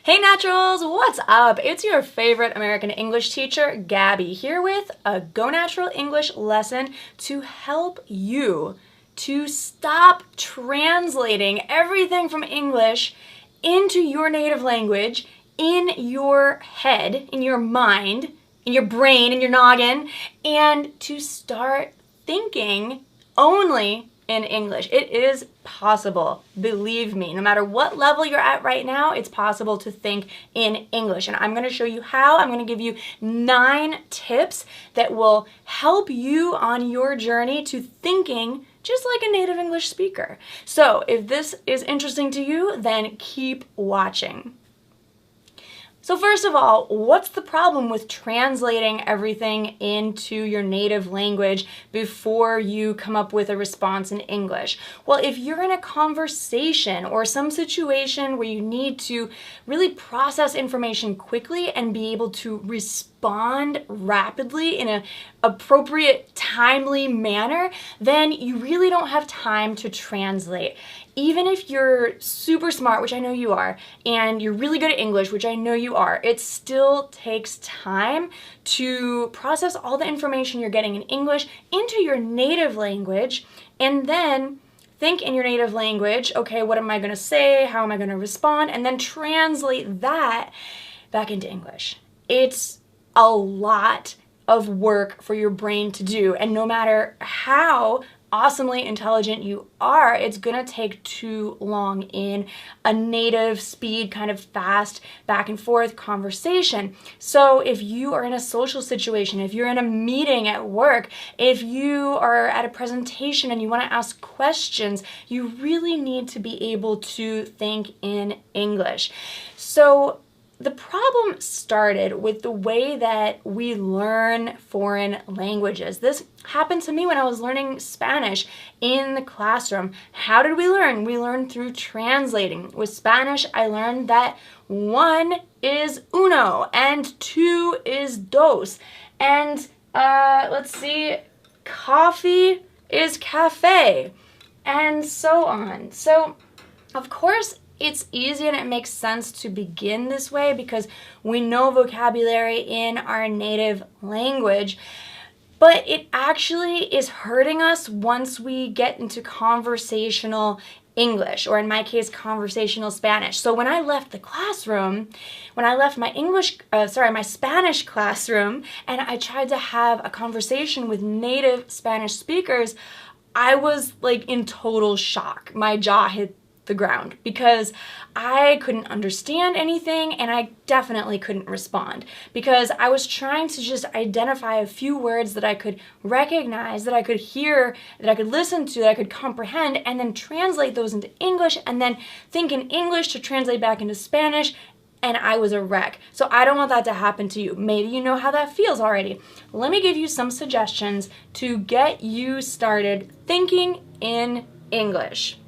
Hey Naturals, what's up? It's your favorite American English teacher, Gabby, here with a Go Natural English lesson to help you to stop translating everything from English into your native language in your head, in your mind, in your brain, in your noggin, and to start thinking only in English. It is possible, believe me. No matter what level you're at right now, it's possible to think in English. And I'm going to show you how. I'm going to give you 9 tips that will help you on your journey to thinking just like a native English speaker. So if this is interesting to you, then keep watching. So first of all, what's the problem with translating everything into your native language before you come up with a response in English? Well, if you're in a conversation or some situation where you need to really process information quickly and be able to respond rapidly in an appropriate, timely manner, then you really don't have time to translate. Even if you're super smart, which I know you are, and you're really good at English, which I know you are, it still takes time to process all the information you're getting in English into your native language, and then think in your native language, okay, what am I going to say? How am I going to respond? And then translate that back into English. It's a lot of work for your brain to do, and no matter how awesomely intelligent you are, it's gonna take too long in a native speed, kind of fast back and forth conversation. So if you are in a social situation, if you're in a meeting at work, if you are at a presentation and you want to ask questions, you really need to be able to think in English. So the problem started with the way that we learn foreign languages. This happened to me when I was learning Spanish in the classroom. How did we learn? We learned through translating. With Spanish, I learned that 1 is uno and 2 is dos. And let's see, coffee is cafe, and so on. So, of course, it's easy and it makes sense to begin this way because we know vocabulary in our native language, but it actually is hurting us once we get into conversational English, or in my case, conversational Spanish. So when I left the classroom, when I left my my Spanish classroom, and I tried to have a conversation with native Spanish speakers, I was like in total shock. My jaw hit the ground because I couldn't understand anything, and I definitely couldn't respond because I was trying to just identify a few words that I could recognize, that I could hear, that I could listen to, that I could comprehend, and then translate those into English, and then think in English to translate back into Spanish, and I was a wreck. So I don't want that to happen to you. Maybe you know how that feels already. Let me give you some suggestions to get you started thinking in English.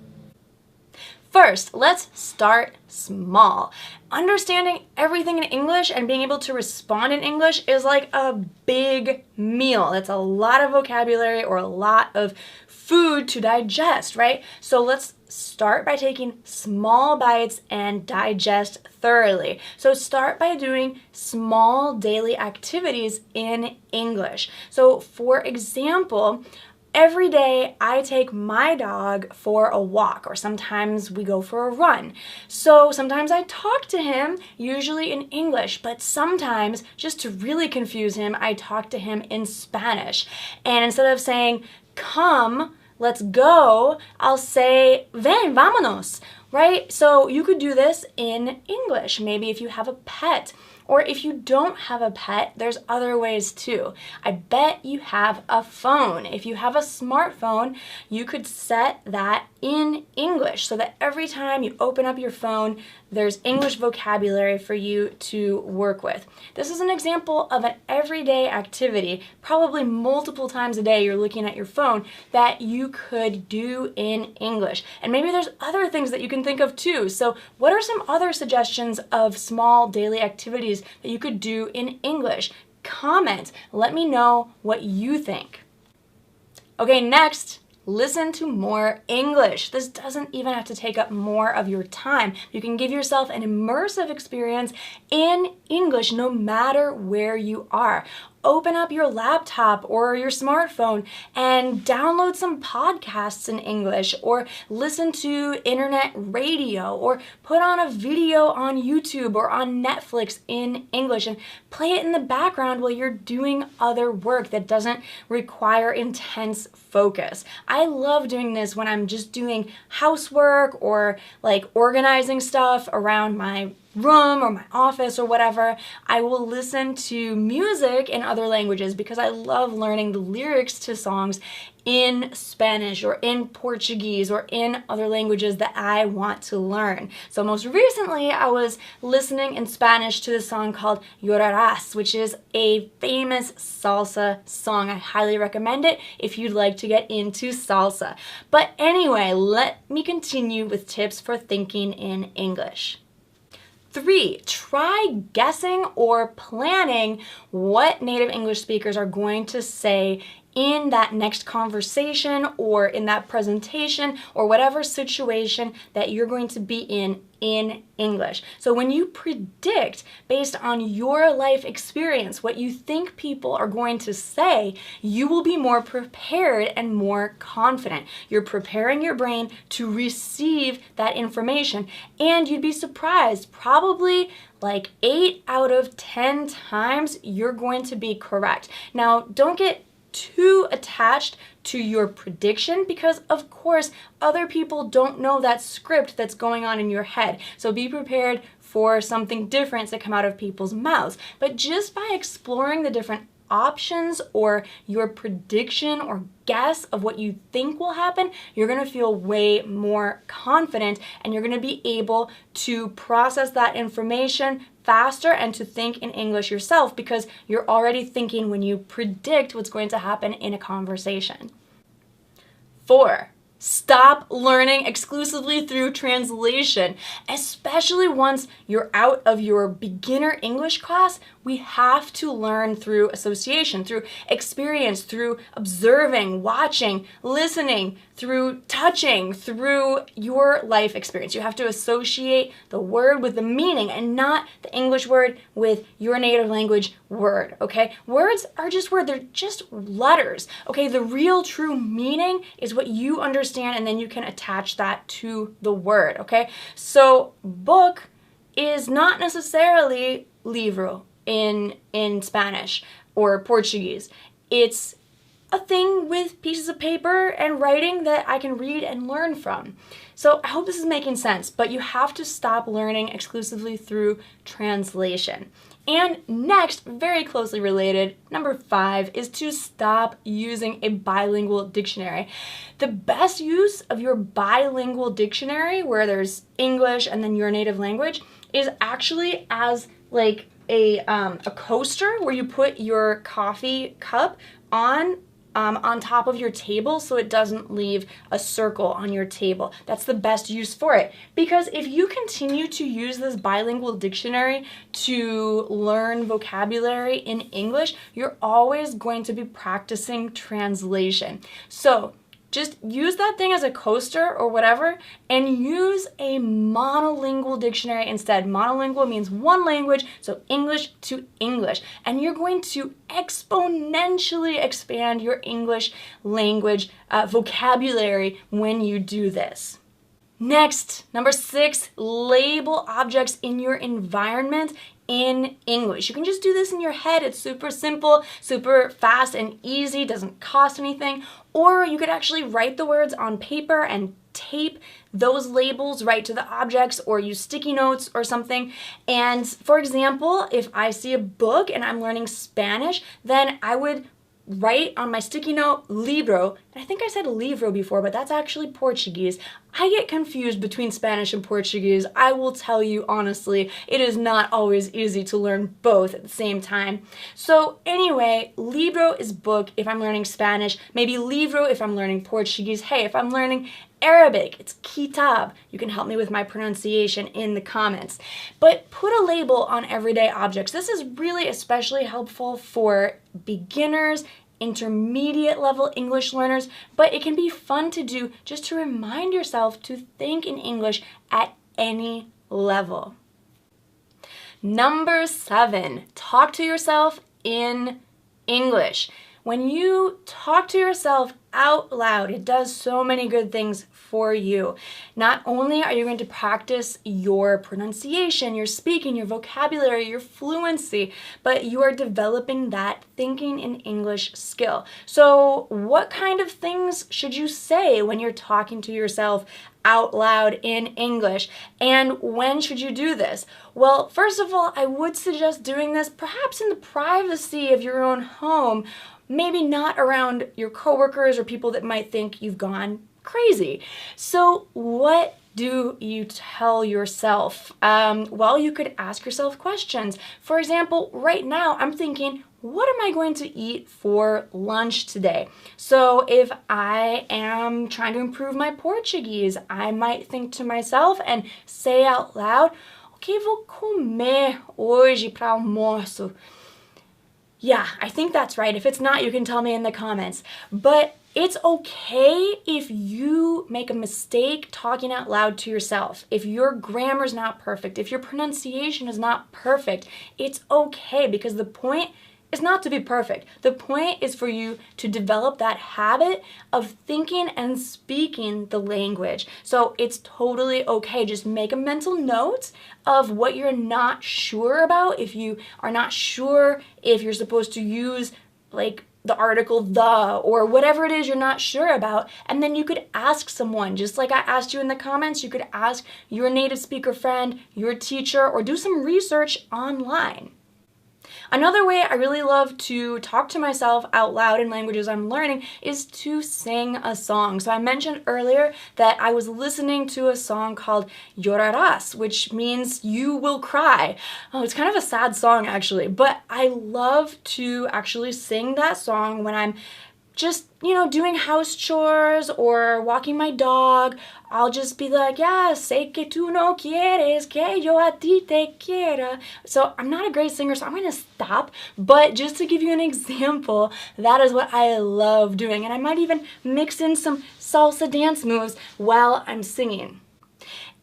First, let's start small. Understanding everything in English and being able to respond in English is like a big meal. That's a lot of vocabulary or a lot of food to digest, right? So let's start by taking small bites and digest thoroughly. So start by doing small daily activities in English. So for example, every day I take my dog for a walk, or sometimes we go for a run. So sometimes I talk to him, usually in English, but sometimes, just to really confuse him, I talk to him in Spanish. And instead of saying, come, let's go, I'll say, ven, vámonos, right? So you could do this in English. Maybe if you have a pet, or if you don't have a pet, there's other ways too. I bet you have a phone. If you have a smartphone, you could set that in English so that every time you open up your phone, there's English vocabulary for you to work with. This is an example of an everyday activity, probably multiple times a day you're looking at your phone, that you could do in English. And maybe there's other things that you can think of too. So what are some other suggestions of small daily activities that you could do in English? Comment. Let me know what you think. Okay, next, listen to more English. This doesn't even have to take up more of your time. You can give yourself an immersive experience in English no matter where you are. Open up your laptop or your smartphone and download some podcasts in English, or listen to internet radio, or put on a video on YouTube or on Netflix in English and play it in the background while you're doing other work that doesn't require intense focus. I love doing this when I'm just doing housework or like organizing stuff around my room or my office or whatever. I will listen to music in other languages because I love learning the lyrics to songs in Spanish or in Portuguese or in other languages that I want to learn. So most recently I was listening in Spanish to the song called Llorarás, which is a famous salsa song. I highly recommend it if you'd like to get into salsa. But anyway, let me continue with tips for thinking in English. 3, try guessing or planning what native English speakers are going to say in that next conversation or in that presentation or whatever situation that you're going to be in English. So when you predict based on your life experience what you think people are going to say, you will be more prepared and more confident. You're preparing your brain to receive that information, and you'd be surprised, probably like 8 out of 10 times you're going to be correct. Now, don't get too attached to your prediction because of course other people don't know that script that's going on in your head. So be prepared for something different to come out of people's mouths. But just by exploring the different options or your prediction or guess of what you think will happen, you're going to feel way more confident and you're going to be able to process that information faster and to think in English yourself because you're already thinking when you predict what's going to happen in a conversation. 4, stop learning exclusively through translation, especially once you're out of your beginner English class. We have to learn through association, through experience, through observing, watching, listening, through touching, through your life experience. You have to associate the word with the meaning and not the English word with your native language word, okay? Words are just words, they're just letters, okay? The real true meaning is what you understand and then you can attach that to the word, okay? So book is not necessarily libro in Spanish or Portuguese. It's a thing with pieces of paper and writing that I can read and learn from. So I hope this is making sense, but you have to stop learning exclusively through translation. And next, very closely related, number 5, is to stop using a bilingual dictionary. The best use of your bilingual dictionary, where there's English and then your native language, is actually as like a coaster where you put your coffee cup on top of your table so it doesn't leave a circle on your table. That's the best use for it. Because if you continue to use this bilingual dictionary to learn vocabulary in English, you're always going to be practicing translation. So just use that thing as a coaster or whatever and use a monolingual dictionary instead. Monolingual means one language, so English to English. And you're going to exponentially expand your English language vocabulary when you do this. Next, number 6, label objects in your environment in English. You can just do this in your head. It's super simple, super fast and easy, doesn't cost anything. Or you could actually write the words on paper and tape those labels right to the objects or use sticky notes or something. And for example, if I see a book and I'm learning Spanish, then I would write on my sticky note libro, and I think I said livro before, but that's actually Portuguese. I get confused between Spanish and Portuguese. I will tell you honestly, it is not always easy to learn both at the same time. So anyway, libro is book if I'm learning Spanish, maybe livro if I'm learning Portuguese. Hey, if I'm learning Arabic, it's kitab. You can help me with my pronunciation in the comments. But put a label on everyday objects. This is really especially helpful for beginners intermediate level English learners, but it can be fun to do just to remind yourself to think in English at any level. Number 7, talk to yourself in English. When you talk to yourself out loud, it does so many good things for you. Not only are you going to practice your pronunciation, your speaking, your vocabulary, your fluency, but you are developing that thinking in English skill. So what kind of things should you say when you're talking to yourself out loud in English? And when should you do this? Well, first of all, I would suggest doing this perhaps in the privacy of your own home, maybe not around your coworkers or people that might think you've gone crazy. So what do you tell yourself? Well, you could ask yourself questions. For example, right now I'm thinking, what am I going to eat for lunch today? So if I am trying to improve my Portuguese, I might think to myself and say out loud, o que vou comer hoje para almoço? Yeah, I think that's right. If it's not, you can tell me in the comments. But it's okay if you make a mistake talking out loud to yourself. If your grammar's not perfect, if your pronunciation is not perfect, it's okay, because the point is not to be perfect. The point is for you to develop that habit of thinking and speaking the language. So it's totally okay. Just make a mental note of what you're not sure about. If you are not sure if you're supposed to use like the article the or whatever it is you're not sure about, and then you could ask someone, just like I asked you in the comments. You could ask your native speaker friend, your teacher, or do some research online. Another way I really love to talk to myself out loud in languages I'm learning is to sing a song. So I mentioned earlier that I was listening to a song called Llorarás, which means you will cry. Oh, it's kind of a sad song actually, but I love to actually sing that song when I'm just, doing house chores or walking my dog. I'll just be like, yeah, sé que tú no quieres que yo a ti te quiera. So I'm not a great singer, so I'm going to stop. But just to give you an example, that is what I love doing. And I might even mix in some salsa dance moves while I'm singing.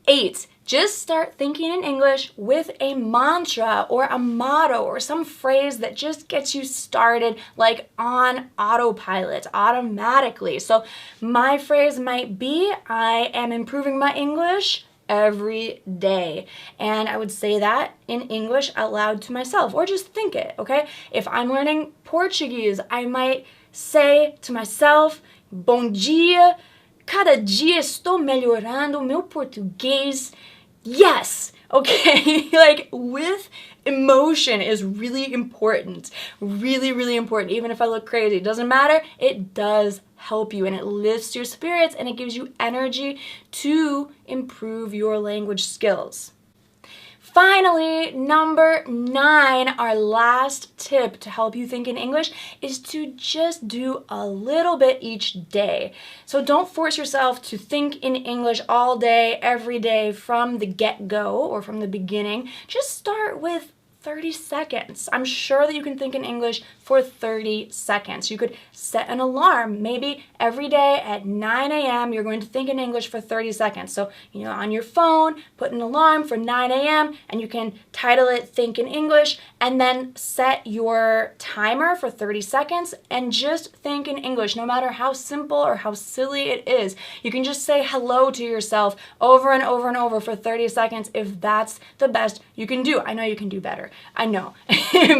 8, just start thinking in English with a mantra or a motto or some phrase that just gets you started like on autopilot, automatically. So my phrase might be, I am improving my English every day. And I would say that in English out loud to myself, or just think it, okay? If I'm learning Portuguese, I might say to myself, bom dia, cada dia estou melhorando o meu português. Yes, okay, like with emotion is really important, really important. Even if I look crazy, it doesn't matter. It does help you and it lifts your spirits and it gives you energy to improve your language skills. Finally, number 9, our last tip to help you think in English is to just do a little bit each day. So don't force yourself to think in English all day, every day from the get-go or from the beginning. Just start with 30 seconds. I'm sure that you can think in English for 30 seconds. You could set an alarm. Maybe every day at 9 a.m. you're going to think in English for 30 seconds. So, on your phone, put an alarm for 9 a.m. and you can title it Think in English and then set your timer for 30 seconds and just think in English, no matter how simple or how silly it is. You can just say hello to yourself over and over and over for 30 seconds if that's the best you can do. I know you can do better. I know,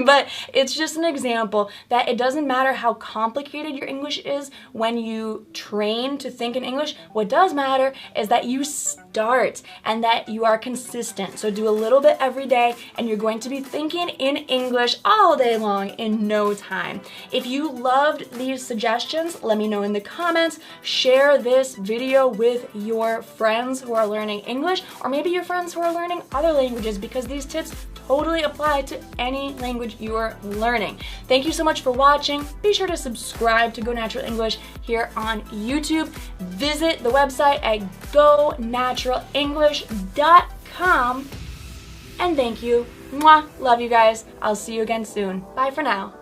but it's just an example that it doesn't matter how complicated your English is when you train to think in English. What does matter is that you start and that you are consistent. So do a little bit every day and you're going to be thinking in English all day long in no time. If you loved these suggestions, let me know in the comments. Share this video with your friends who are learning English, or maybe your friends who are learning other languages, because these tips totally apply to any language you are learning. Thank you so much for watching. Be sure to subscribe to Go Natural English here on YouTube. Visit the website at gonaturalenglish.com. And thank you. Mwah. Love you guys. I'll see you again soon. Bye for now.